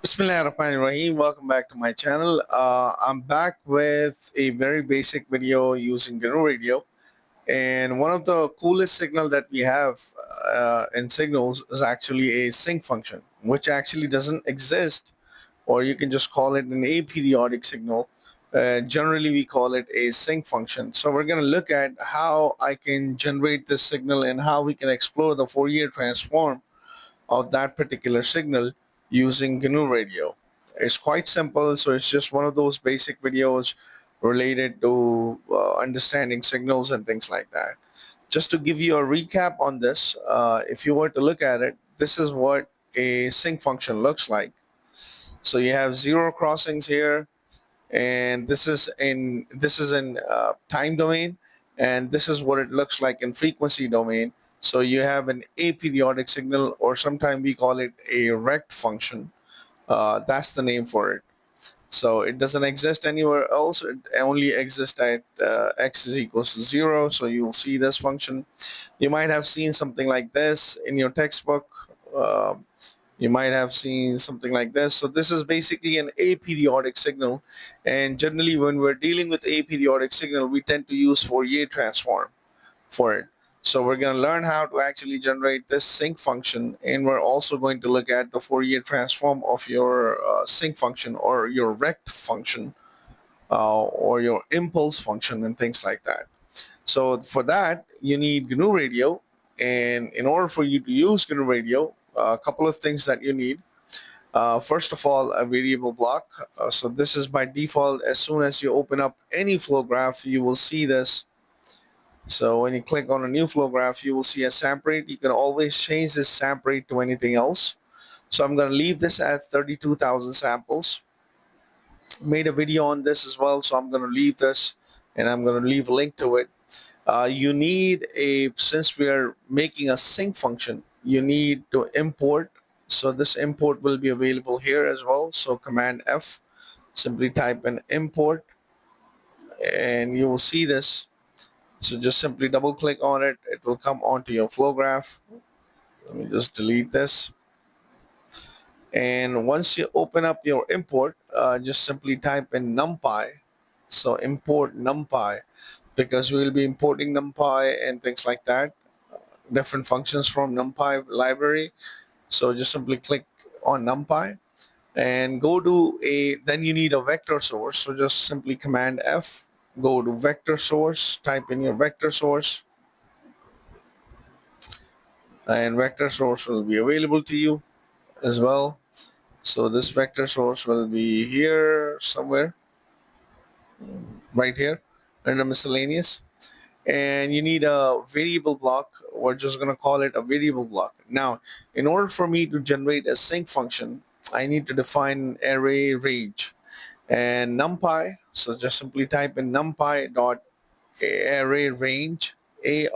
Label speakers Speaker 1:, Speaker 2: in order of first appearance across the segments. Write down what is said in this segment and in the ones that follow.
Speaker 1: Bismillahirrahmanirrahim. Welcome back to my channel. I'm back with a very basic video using GNU Radio. And one of the coolest signal that we have in signals is actually a sync function, which actually doesn't exist, or you can just call it an aperiodic signal. Generally, we call it a sync function. So we're going to look at how I can generate this signal and how we can explore the Fourier transform of that particular signal using GNU Radio. It's quite simple, so it's just one of those basic videos related to understanding signals and things like that. Just to give you a recap on this, if you were to look at it, this is what a sync function looks like. So you have zero crossings here, and this is in time domain, and this is what it looks like in frequency domain. So you have an aperiodic signal, or sometimes we call it a rect function. That's the name for it. So it doesn't exist anywhere else. It only exists at x is equals to 0. So you will see this function. You might have seen something like this in your textbook. You might have seen something like this. So this is basically an aperiodic signal. And generally, when we're dealing with aperiodic signal, we tend to use Fourier transform for it. So we're going to learn how to actually generate this sync function, and we're also going to look at the Fourier transform of your sync function or your rect function or your impulse function and things like that. So for that, you need GNU Radio, and in order for you to use GNU Radio, a couple of things that you need. First of all, a variable block. So this is by default. As soon as you open up any flow graph, you will see this. So when you click on a new flow graph, you will see a samp rate. You can always change this samp rate to anything else. So I'm going to leave this at 32,000 samples. Made a video on this as well, so I'm going to leave this, and I'm going to leave a link to it. You need since we are making a sync function, you need to import. So this import will be available here as well. So Command F, simply type in import, and you will see this. So just simply double click on it. It will come onto your flow graph. Let me just delete this. And once you open up your import, just simply type in numpy. So import numpy, because we will be importing numpy and things like that, different functions from numpy library. So just simply click on numpy and go to then you need a vector source. So just simply Command F, go to vector source, type in your vector source, and vector source will be available to you as well. So this vector source will be here somewhere, right here under miscellaneous. And you need a variable block. We're just going to call it a variable block. Now, in order for me to generate a sync function, I need to define array range and numpy. So just simply type in numpy dot array range, A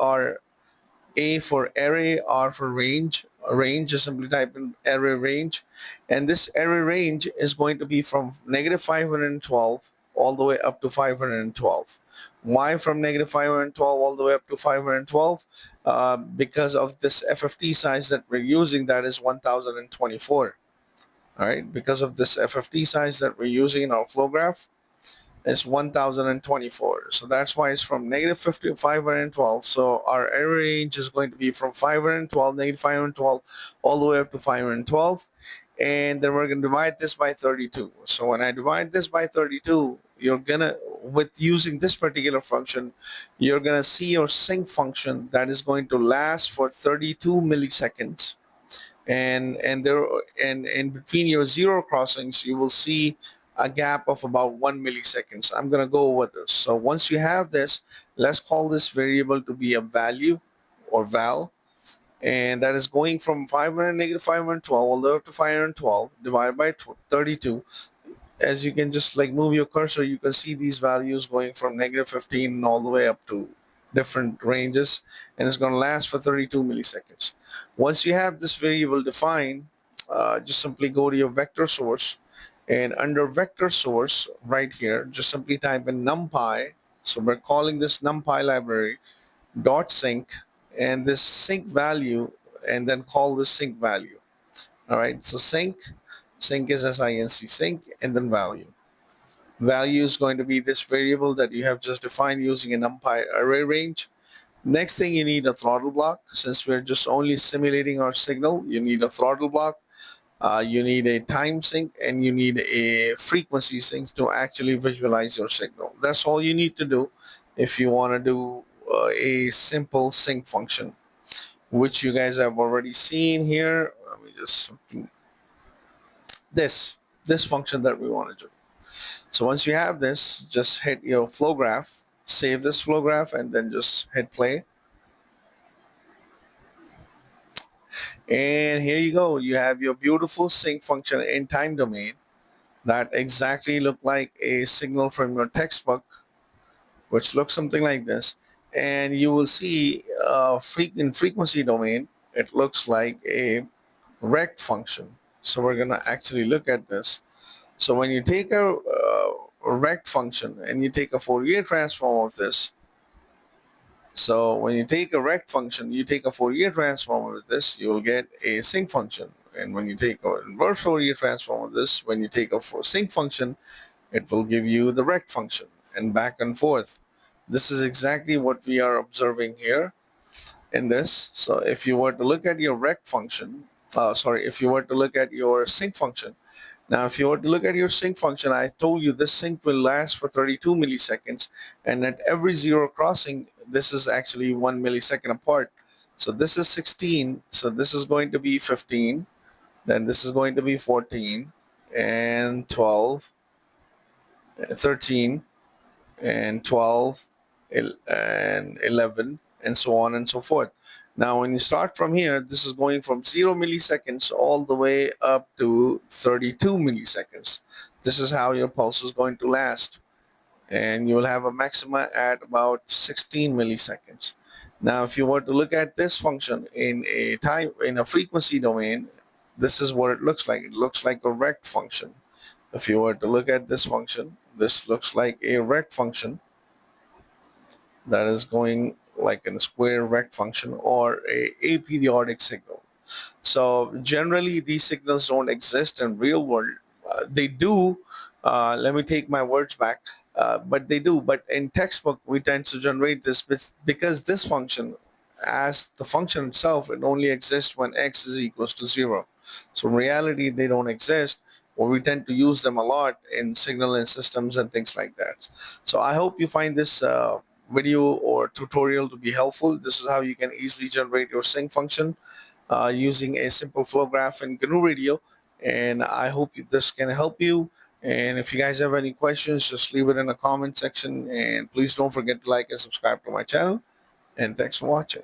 Speaker 1: for array, R for range. Range, just simply type in array range, and this array range is going to be from -512 all the way up to 512. Why from -512 all the way up to 512? Because of this FFT size that we're using, that is 1024. All right, because of this FFT size that we're using in our flow graph, is 1024. So that's why it's from -50 to 512. So our error range is going to be from 512, -512, all the way up to 512. And then we're going to divide this by 32. So when I divide this by 32, you're gonna, with using this particular function, you're gonna see your sync function that is going to last for 32 milliseconds. And in between your zero crossings, you will see a gap of about 1 millisecond. So I'm going to go over this. So once you have this, let's call this variable to be a value or val, and that is going from 500 -512 all the way up to 512 divided by 32. As you can just like move your cursor, you can see these values going from -15 all the way up to different ranges, and it's going to last for 32 milliseconds. Once you have this variable defined, just simply go to your vector source, and under vector source right here, just simply type in numpy. So we're calling this numpy library dot sync, and this sync value, and then call this sync value. All right, so sync. Sinc is SINC, sync, and then value. Value is going to be this variable that you have just defined using a NumPy array range. Next thing, you need a throttle block. Since we're just only simulating our signal, you need a throttle block. You need a time sync, and you need a frequency sync to actually visualize your signal. That's all you need to do if you want to do a simple sync function, which you guys have already seen here. Let me just this function that we want to do. So once you have this, just hit your flow graph, save this flow graph, and then just hit play. And here you go. You have your beautiful sync function in time domain that exactly look like a signal from your textbook, which looks something like this. And you will see in frequency domain, it looks like a rect function. So we're going to actually look at this. So when you take a rect function and you take a Fourier transform of this, so when you take a rect function, you take a Fourier transform of this, you will get a sync function. And when you take an inverse Fourier transform of this, when you take a sync function, it will give you the rect function, and back and forth. This is exactly what we are observing here in this. So if you were to look at your rect function, if you were to look at your sync function, now if you were to look at your sync function, I told you this sync will last for 32 milliseconds, and at every zero crossing, this is actually 1 millisecond apart. So this is 16, so this is going to be 15, then this is going to be 14, and 12, 13, and 12, and 11, and so on and so forth. Now when you start from here, this is going from 0 milliseconds all the way up to 32 milliseconds. This is how your pulse is going to last, and you will have a maxima at about 16 milliseconds. Now if you were to look at this function in a frequency domain, this is what it looks like. It looks like a rect function. If you were to look at this function, this looks like a rect function that is going like in a square rect function or a aperiodic signal. So generally these signals don't exist in real world. They do. Let me take my words back. But they do. But in textbook, we tend to generate this because this function, as the function itself, it only exists when x is equals to 0. So in reality, they don't exist. Or we tend to use them a lot in signaling systems and things like that. So I hope you find this video or tutorial to be helpful. This is how you can easily generate your sync function using a simple flow graph in GNU Radio. And I hope this can help you. And if you guys have any questions, just leave it in the comment section. And please don't forget to like and subscribe to my channel. And thanks for watching.